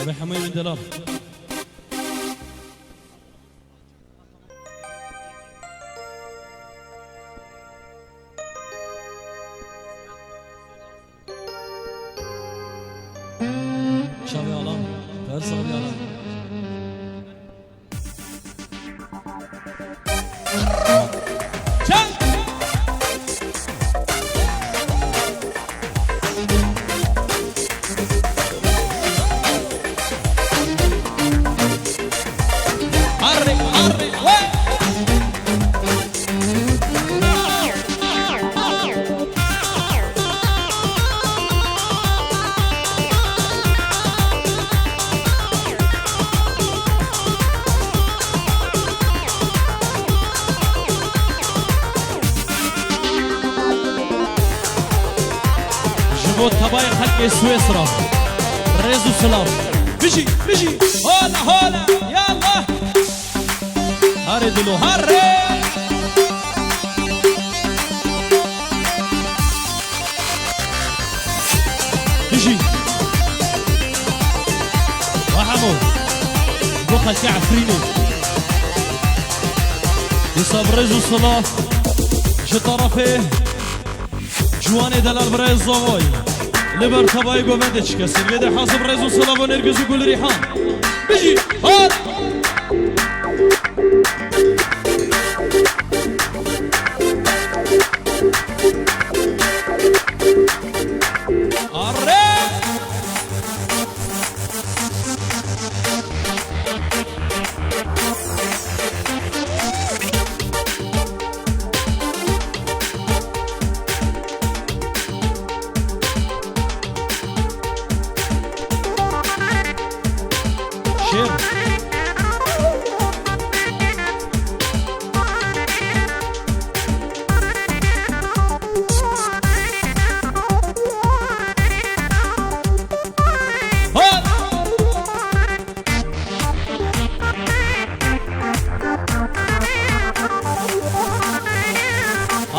ربي حمي من دلال شاوي علام فرصة غبي علام طبايخ حق سويسرا ريزو سلام بيجي هولا هولا يلا هاري دلو هاري بيجي وحمو بوخا كعفرينو يصاب ريزو سلام جو طرفه جواني دلال بريز زوي لبر تباي قومندش كسر بيد حاسب ريزو صلاه ونرجز يقول ريحان بيجي هات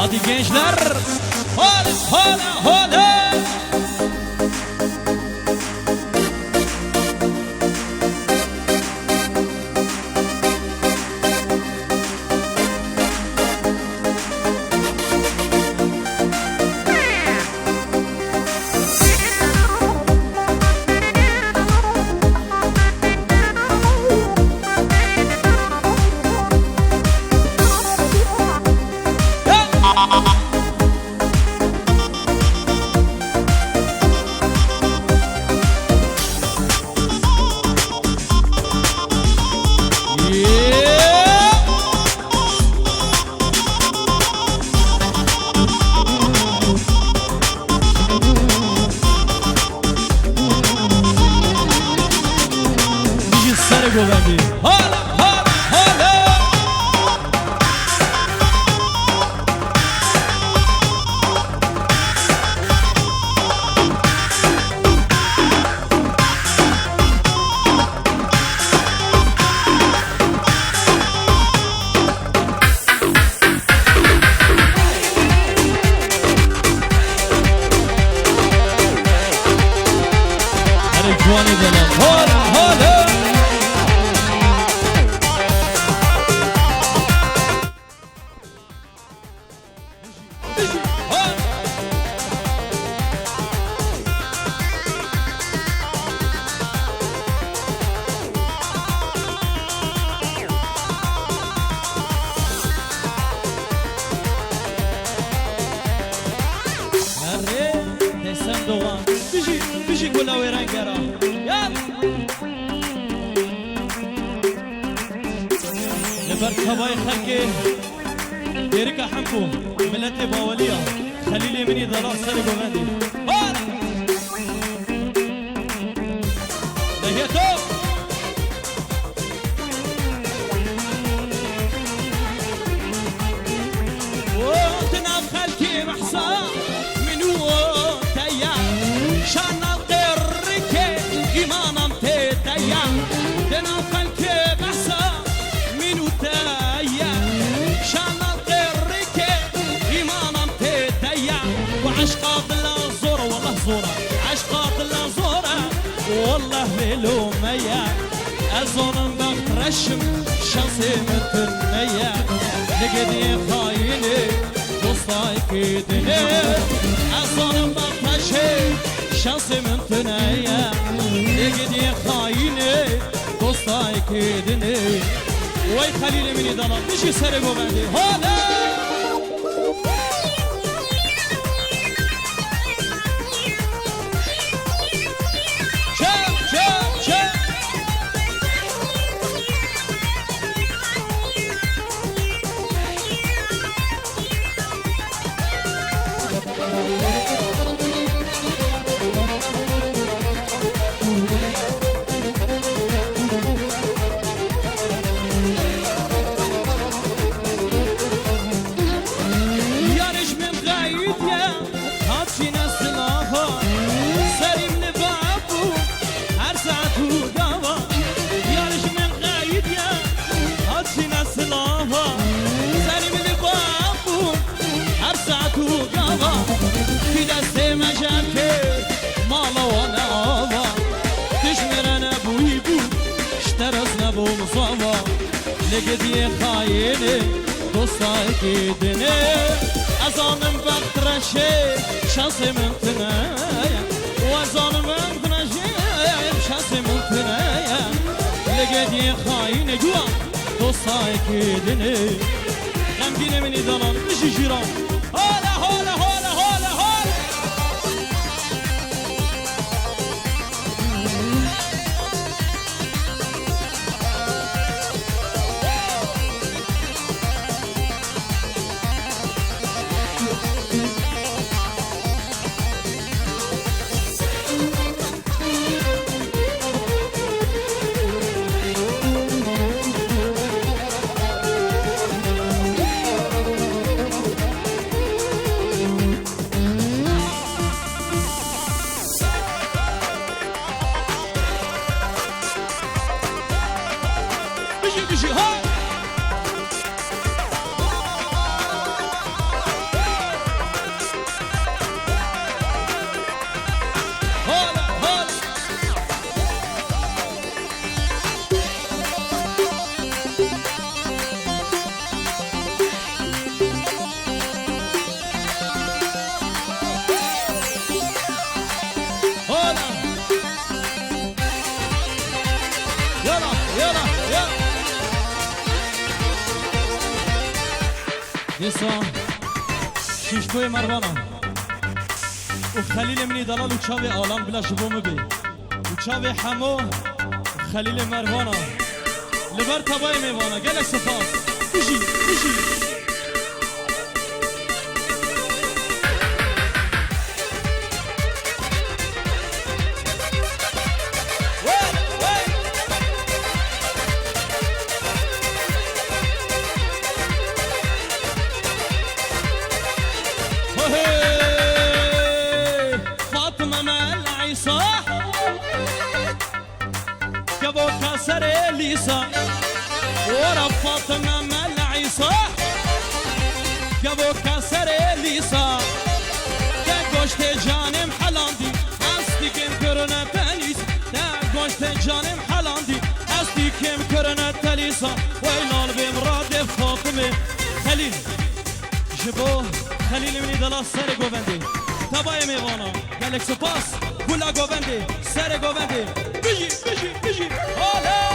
Hadi gençler, hola. بيجي كل ويران قرا يلا لبرك هواي خلقي ديرك حمكو ملتي باوليا خليلي مني ضلال سرق وغندي لهيتو وانتنا بخلكي محصا منو تيا شان القركي إيمانا تيا تنا بخلكي محصا منو تيا شان القركي إيمانا تيا وعشقات الله زورة والله زورة عشقات الله زورة والله لومية أظن بخرشم شانسي متنية لقدي خايني دوستاي كيدني أظن بخرشم شانسي متنية لقدي خايني دوستاي كيدني وي خليل مني ضلال مشي سرقو بعدي هلا لقدي خايني دوستاي كيدني أظن بخرشي شانسي من ثنايا وأظن بخرشي شانسي من ثنايا لقدي خايني جوا دوستاي كيدني غمجيني مني ضلال مشي جيران هولا هولا هولا هولا هولا نسا شیشتوی مروانه و خلیل منی دلال و چاوی آلان بلا شبومه بی و چاوی حمو خلیل مروانه لبر تبای میوانه گلک سپاس بشی بشی ليسا ورا فاطمة ملعي صح قبو كسر ليسا تاقوشت جانم حلاندي أستي كم كرنا تليس تاقوشت جانم حلاندي أستي كم كرنا تليسا ويلال بمراد فاطمة خليل جبو خليل مني دلا سر قوبندي تباي ميوانا قالك سپاس كلا قوبندي سر قوبندي بيجي بيجي بيجي هلا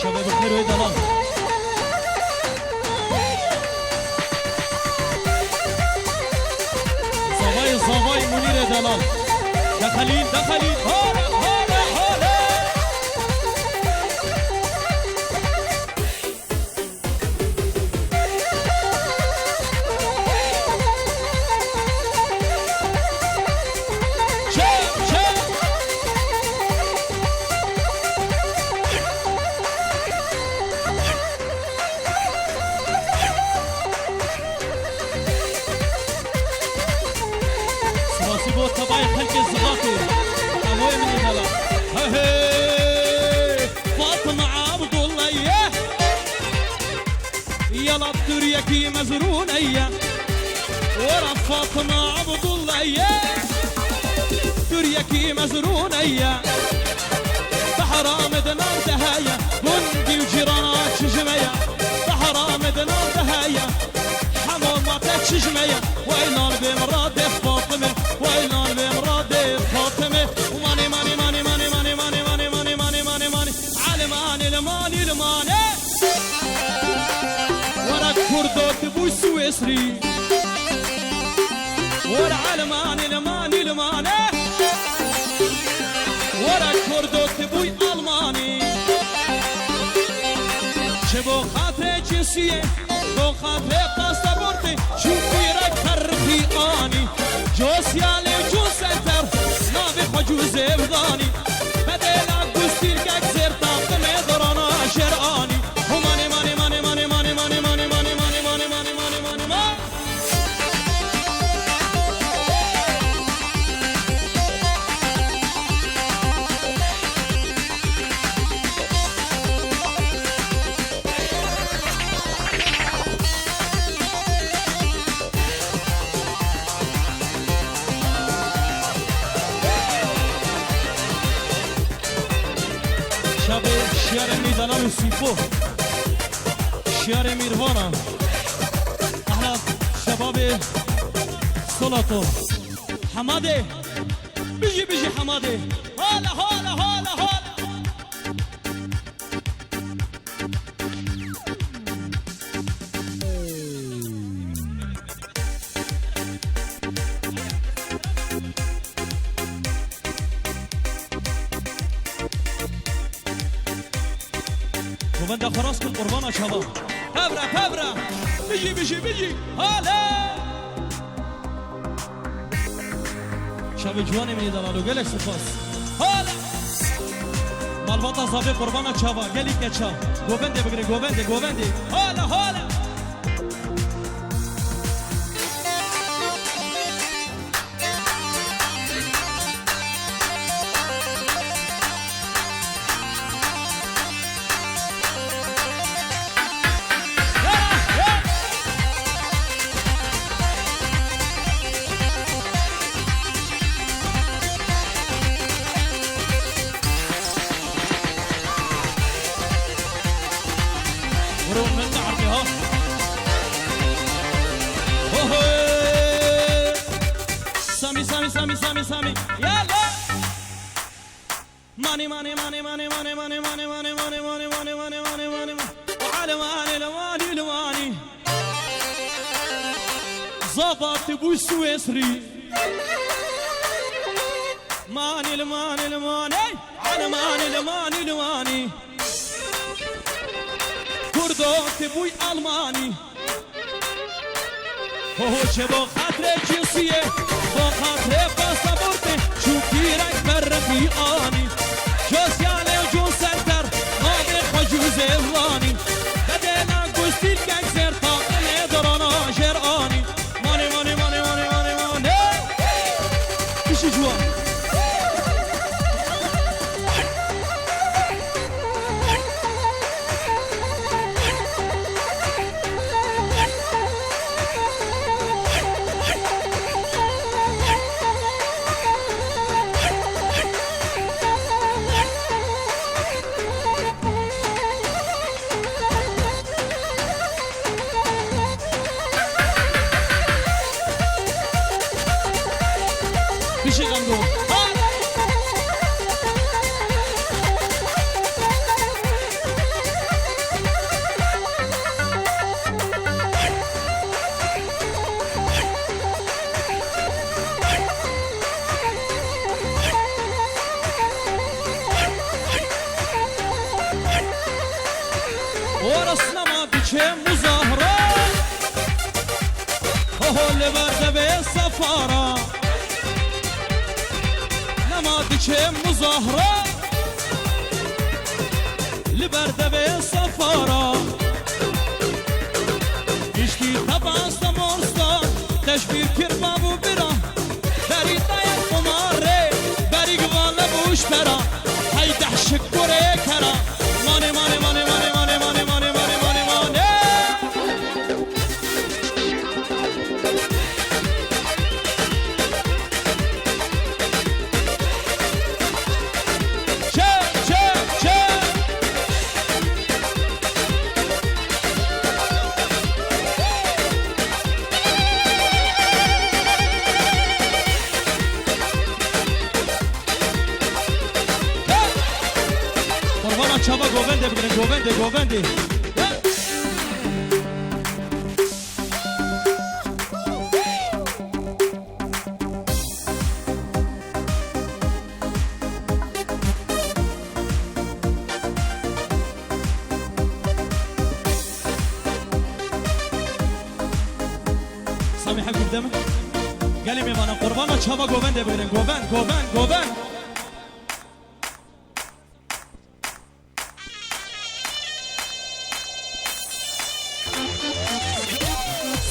شباب الخير ويدلال صباي منير دلال دخلين دخلين هلا هلا هلا يلا بتريكي مزرونية ورا فاطمة عبد الله تريكي مزرونية بحرام دنار دهاية بندي وجيرانات شجمية بحرام دنار دهاية حمامات شجمية ويلان بمراد فاطمة ويلان بمراد فاطمة وماني ماني ماني ماني ماني ماني ماني ماني ماني ماني ماني علماني الماني الماني ورا كردوت بو سويسري ورا علماني الماني الماني ورا كردوت بوي ألماني شبو خاطر جنسية بو خاطر باسبورتي شوفي رك ترخي آني جوسيالي وجوسيتر نابي خجوز افضاني بديلا قستير كاك زير طاقم ادرانا شرعاني وماني ماني ماني ماني ماني ماني ماني ماني ماني ماني ماني ماني ماني ماني شیار میدانم سیفو شیار میروانا احنا شباب سلطو حماده بيجي حماده هلا هلا هلا هلا وبنده خلاص كل قربانة شباب فبرة بيجي هلا شاب جواني من دلالو قالك سفاس هلا مالباطا زابي قربانة شباب قالي كتشاب قوبنده بقري قوبنده هلا سامي يلا ماني وعلماني ظبط بو سويسري ماني علماني كردوت بوي ألماني هو شبو خاطر جنسية بو خاطر باسبورتي شو كيرك برخي آني جوسيالي وجون سنتر ما بيخجوز إلاني بدينا قستيل كاك زير طاقل إدرانا جرآني ماني بشي جوان بشي غنقول ورسنا ما بيجي مظاهرة هو اللي برد بالسفارة ما بيجي مظاهرة اللي برد بالسفارة يشكي طبعا سمورستا تشبير كرباب وبرا بريطة يا قماري بريق والا بوش برا هاي تحشك كوري كرا ماني çaba govende bigrin govende govende. سامحك قدامك قالي مي بنا قربانا çaba govende bigrin goven goven goven.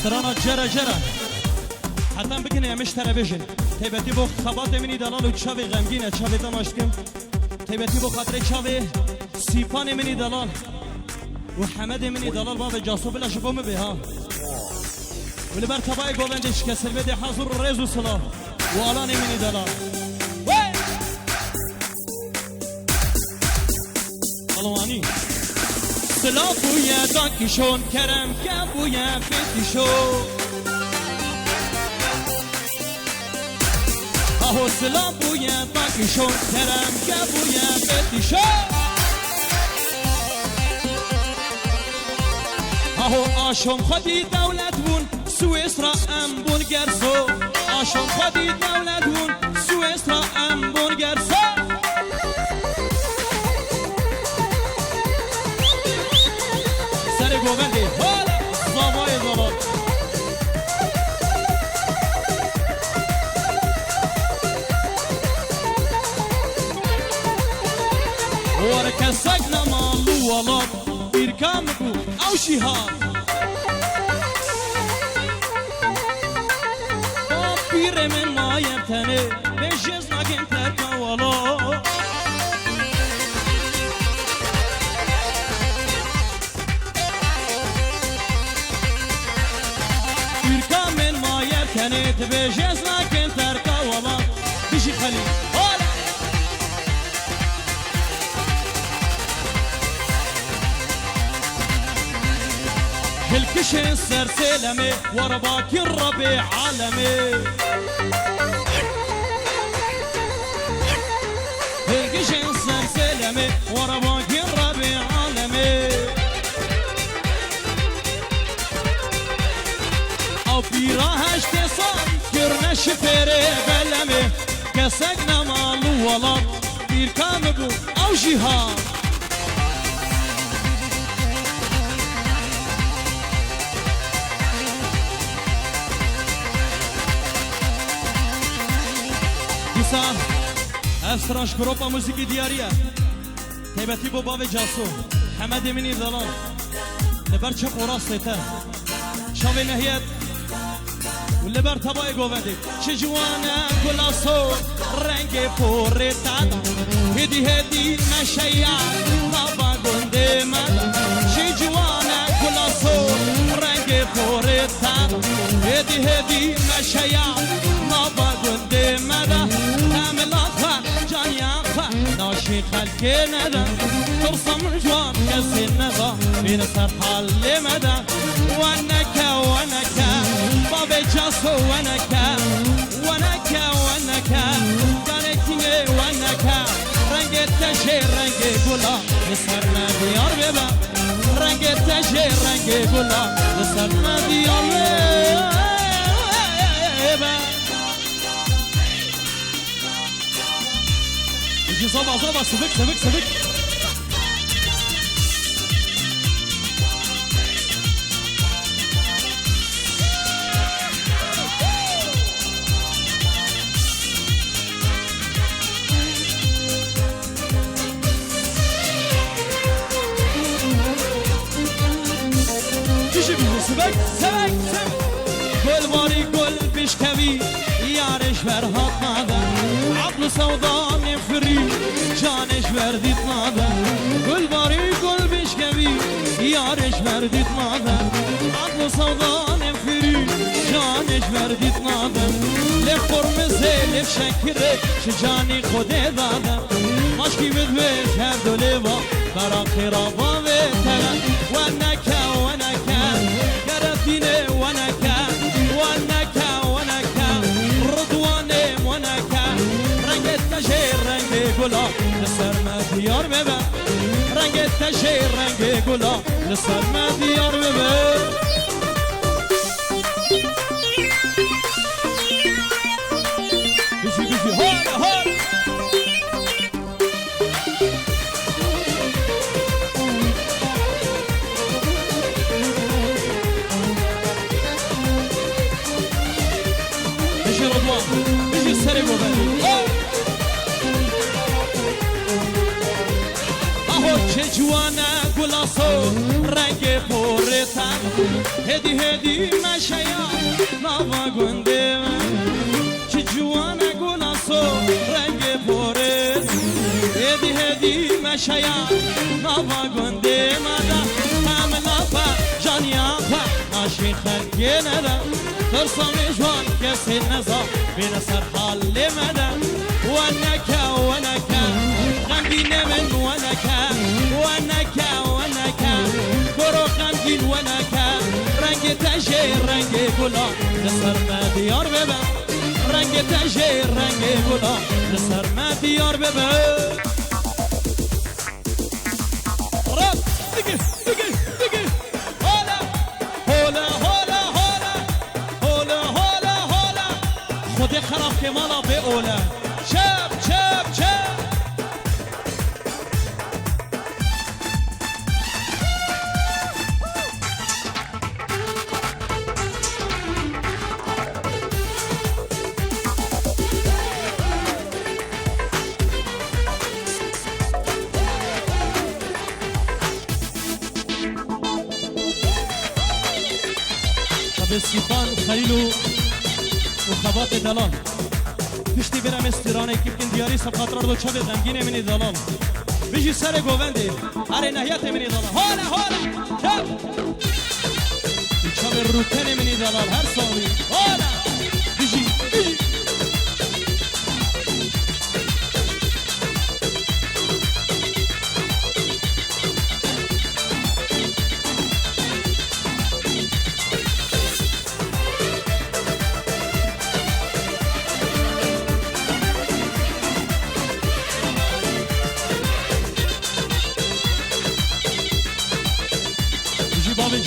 سرانا جرا جرا حتى بكن يا مش تلفزيون تبتي بو خبات مني دلال و چاوي غمگين چاوي دماشتم تبتي بو خاطر چاوي سيفان مني دلال و حمد مني دلال باب جاسو بلا شفو مبها ولبر تباي گوندش كسر بده حضور ريز و صلاة والان مني دلال قلواني سلام بویا داکیشون کرم که بویا فتیشون آهو سلام بویا داکیشون کرم که بویا فتیشون آهو آشم خودی دولت بون سوئیس را ام بون گرسو آشم خودی دولت بون سوئیس را ام بون گرسو گووندی حالا زامای زالات ورکسک نمالو والات بیرکم بو او شیهان با پیر من مایم تنه بشیز نگیم ترکا والات كانت بجيز لكن تركا والله بيجي خليل هلا الكشن سرسلمي ورباك الربيع عالمي الكشن سرسلمي ورباك الربيع عالمي پیراهش تسان کرنش پره بلمه کسک نمالو ولام بیرکام بو او جیهان دیسان افسرانش کروپا موسیقی دیاریه تیبتی بو باب جاسو حمد منی دلال لبر چه قراصه تا شاوی نهیت واللي برتباي قوفندي شجوانا كل صوت رنجي فوري تادا هدي مشيا بابا قندي مادا شجوانا كل صوت رنجي فوري تادا هدي مشيا بابا قندي مادا تعمل أخا جانيا أخا ناشي خلقي ندا ترسم جوان كسي ندا بين سرحال لمدا وانكا بابا جاسو وانكا داركتيني وانكا رنجت تشير رنجي قولا نسرنا ديار بيبا رنجت تشير رنجي قولا نسرنا ديار بيبا يجي صبا سبك سبك قل باري قل بشكوي يارش فرهات نادا عقل سودا نفري جانش ورديت نادا قل باري قل بشكوي يارش ورديت نادا عقل سودا نفري جانش ورديت نادا لفرم زيلف شكره شجاني خده دادا ماشكي بدوش هر دوليبا برا قرابا ويتلا ونكا ديني ونكا رضواني ونكا رنجت تشير رنجي قولا نسر ما ديار بيبا تجي رنگ گلا لسر ما دیار ببر بجي بجي هول هول بجي رضوان بجي سري ببر چه جوانه گلاسو رنگ پورتن هدی هدی مشیا ناوا گنده من چه جوانه گلاسو رنگ پورت هدی هدی مشیا ناوا گنده مدا هم لافا جانیا پا ناشی خلقی ندا ترسم جوان کسی نزا بین سر حال مدا ونکا ونکا غمگین من ونکا ونکا برو غمگین ونکا رنگ تجی رنگ گلا لسر ما دیار ببر رنگ تجی رنگ گلا لسر ما دیار ببر رب دیگه دیگه دیگه هولا هولا هولا هولا هولا هولا هولا خود خراب که مالا به اولا چپ چپ چپ سیفان خلیلو و خبات دلال پشتی برم استیرانه که بکن دیاری سب خاطرار دو چه غمگین منی دلال بجی سر گوونده اره نهیت منی دلال هالا هالا چپ چه روکن منی دلال هر سالی هالا بجی بجی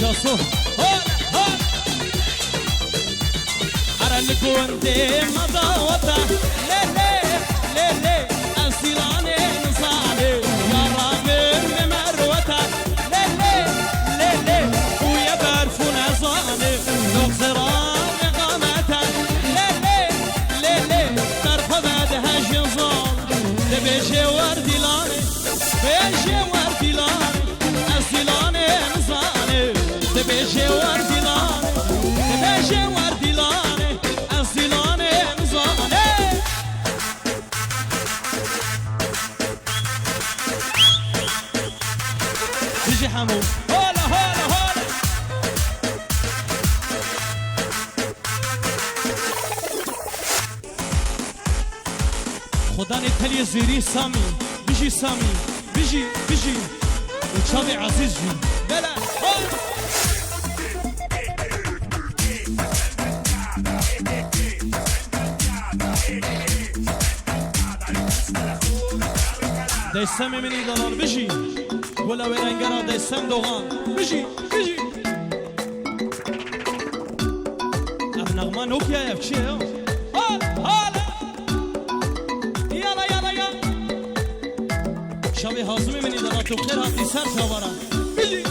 جاسو هولا هولا أرنكون دي مضاوطة ليلي ليلي أسيلاني نصالي يا رامي ممروطة ليلي ليلي ويا برفون أزاني نقصران قامتا ليلي ليلي طرف بعدها جنزان بيجي وردي لاني بيجي وردي لاني أسيلاني نصالي بيجي وردي لاني بيجي وردي لاني أسيلاني نصالي بيجي حمو هولا هولا هولا خداني تلي زيري سامي بيجي سامي بيجي بيجي وشامي عزيز جي بلا هولا دستم منی دلال بجی گلا و رنگرا دستم دوغان بجی بجی اف نغمه نوکیا اف چیه حالا یالا یالا یالا شبی حازمی منی دلال تو خیر هاتی سر شوارا بجی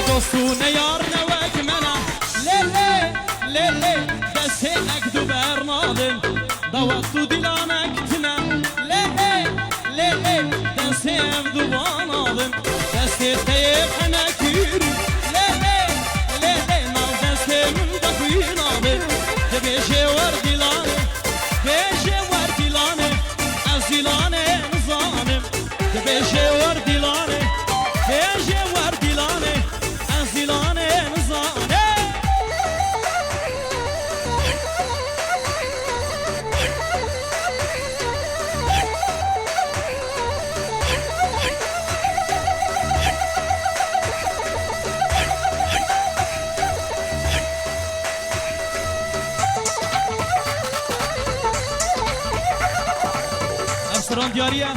دوستونه یار نوک منا لیلی لیلی دستینک دو برنادن دوست دو دیلانک تنم لیلی لیلی دستیم دو بانا نظامم دستی تیب حنکیری لیلی لیلی نال دستی من دکوی نامه دبیشه وردیلانه بیشه وردیلانه از دیلانه نظامم دبیشه وردیلانه بیشه وردیلانه از دیلانه نظامه افسران دیاریه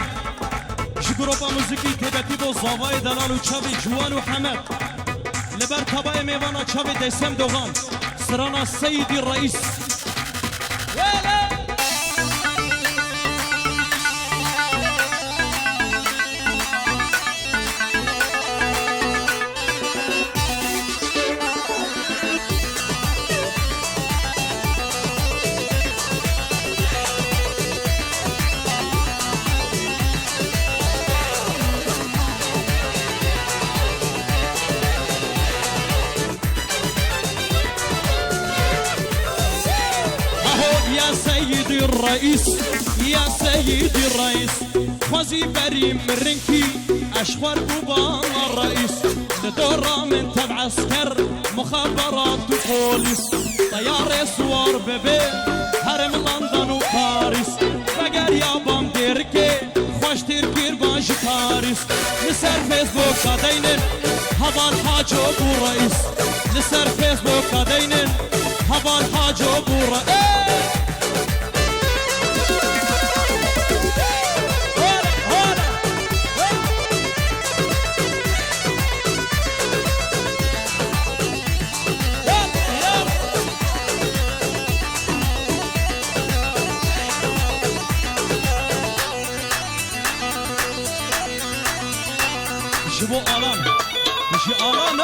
شکروپا موزیکی تبتی با زاوای دلال و چاوی جوان و حمد لبر تبای میوانا چاوی دیسم دوغان سرانا سیدی رئیس يا سيدي الرئيس يا سيدي الرئيس خوزي بري مرنكي أشخر بوبانا الرئيس لدورة من تبع عسكر مخابرات وبوليس طيارة سوار ببي هرم لندن وباريس بقر يابام ديركي خوش تركير باش باريس لسر فيسبوك دينن هذا الحاج ابو رئيس لسر فيسبوك دينن هذا الحاج ابو رئيس شبو آلان مشي آلان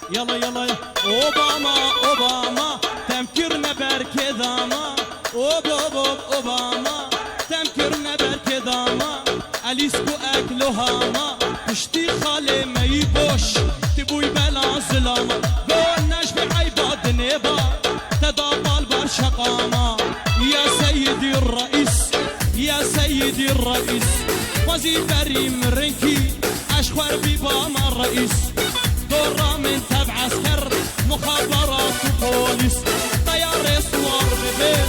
يلا يلا اوباما اوباما تمكرنا بركداما اوباما تمكرنا بركداما اليسكو اكلو هاما اشتي خالي ما يبوش تبوي بلا زلاما قول نجم عيباد نيبا تدابال برشقاما يا سيدي الرئيس يا سيدي الرئيس خوزي بري مرنكي أشخر بباما الرئيس دورة من تبع عسكر مخابرات وبوليس طيارة سوار ببين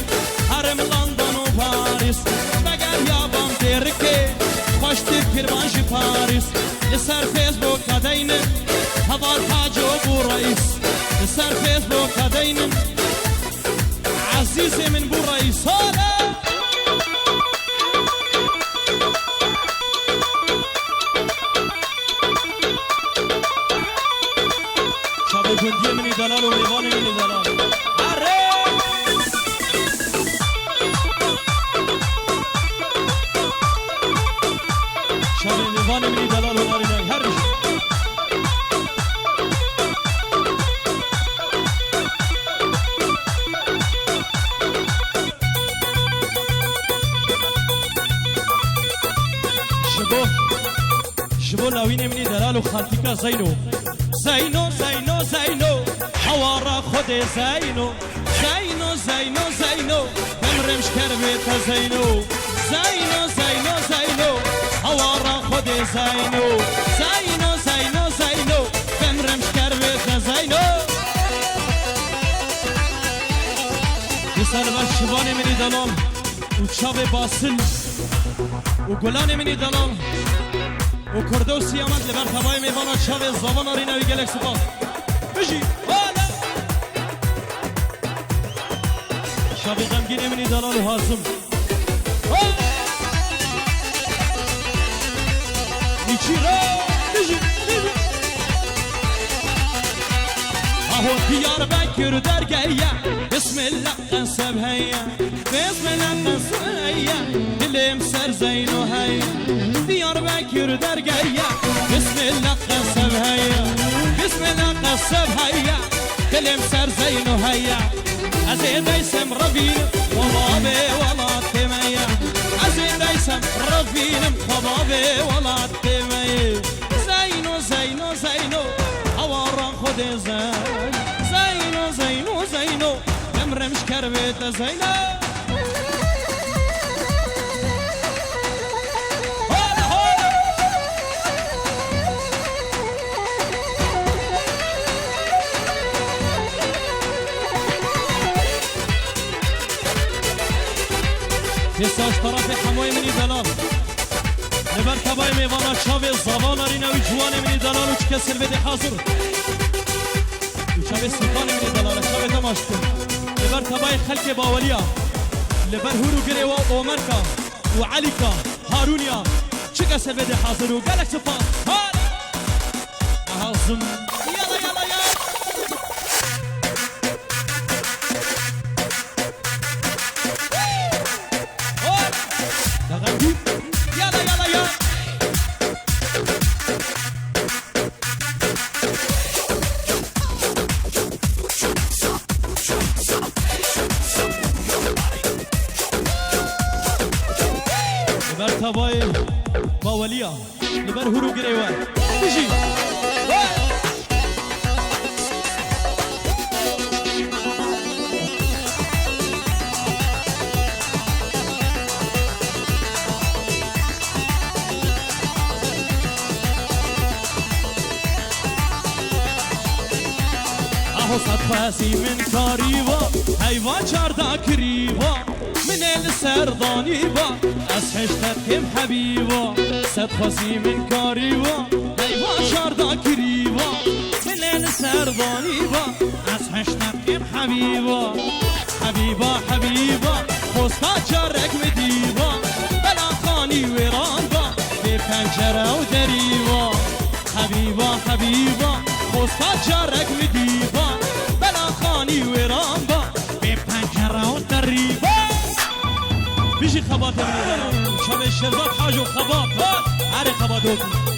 هرم لندن وباريس بقر يابام ديركي خوش تفكر بانجي باريس لسر فيسبوك هدينن هذا الحاج ابو رئيس لسر فيسبوك هدينن عزيزي من بو رئيس هلا گندی منی دلال و لیوان منی دلال اره شب لیوان منی دلال و ناری نای هرش شبو لاوین منی دلال و خالتیکا زینو زينو زينو زينو حوارا خد زينو زينو زينو زينو بمرمش كربيت زينو زينو زينو زينو حوارا خد زينو زينو زينو زينو بمرمش كربيت زينو يسال بالشبان مني دلال وشاب باسل وقلان مني دلال وكردو سيامات لبر تباي ميوانا شاوي زوانا رينا ويجلك سباس بجي هلا شاوي غمگين مني دلال وهازم نيچي را بجي اهو ديار بكر درگايا بسم الله قنصب هيا بسم الله قنصب هيا دلم سر زينو هيا ديار بكر درگايا بسم الله قنصب هيا بسم الله قنصب هيا دلم سر زينو هيا ازيد اسم ربي والله بي والله تميا زيدايسم رفينم خبابي ولا تبي زينو زينو زينو هوارا خد زينو زينو زينو امرمش كربيت زينو يساش طرفي حموي مني دلال لبر كباي ميوانا شاوي زوانا رينا وجواني مني دلال وش كسر بدي حاضر وشاوي سلطاني مني دلال شاوي تماشكم لبر كباي خلقي باوليا لبر هورو قريوا ومركا وعليكا هارونيا شو كسر بدي حاضر وقالك سفان هازم يلا يلا يلا يلا يلا يلا لبر تباي باوليا لبر هورو قريوان تجي صد خاسي من كاريبا حيوان شاردا كريبا من السردانيبا أسحشتك كم حبيبا صد خاسي من كاريبا حيوان شاردا كريبا من السردانيبا أسحشتك كم حبيبا حبيبا حبيبا خستا جارك مديبا بلا خاني ويرانبا في پنجره ودريبا حبيبا حبيبا خستا جارك مديبا بلا خاني ورامبا بپنجره ودريبا بيجي خباط من الدلال شاب الشربات حاجو خباط عاري خباطوكي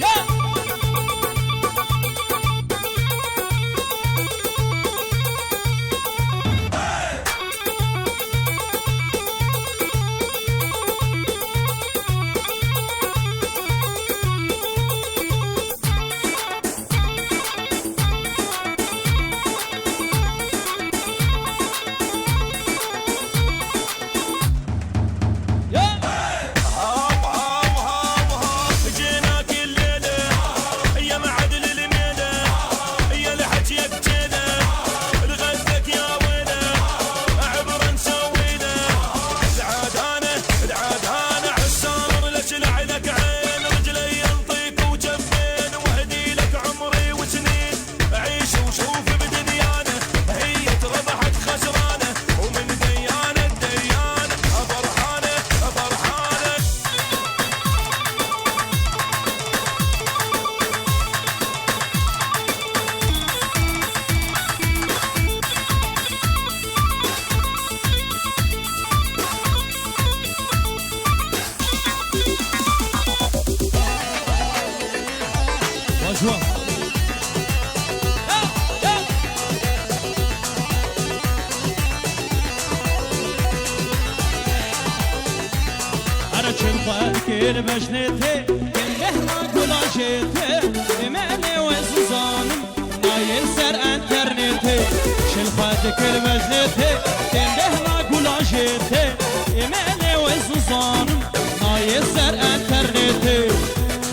كل بجنتي كل مهما قلاجتي إمامي وزوزانم نايل سر انترنتي شلفات كل بجنتي كل مهما قلاجتي إمامي وزوزانم نايل سر انترنتي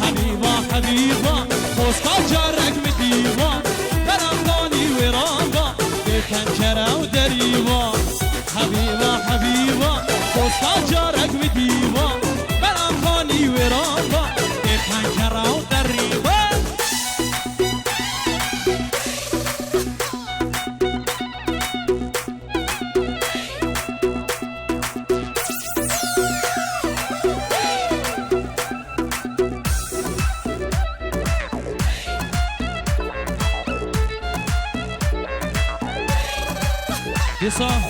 حبيبا حبيبا خوستا جارك مديبا برامداني ورامبا بپنجره ودريبا حبيبا حبيبا خوستا جارك مديبا خاني ورامبا بپنجره ودريبا يسا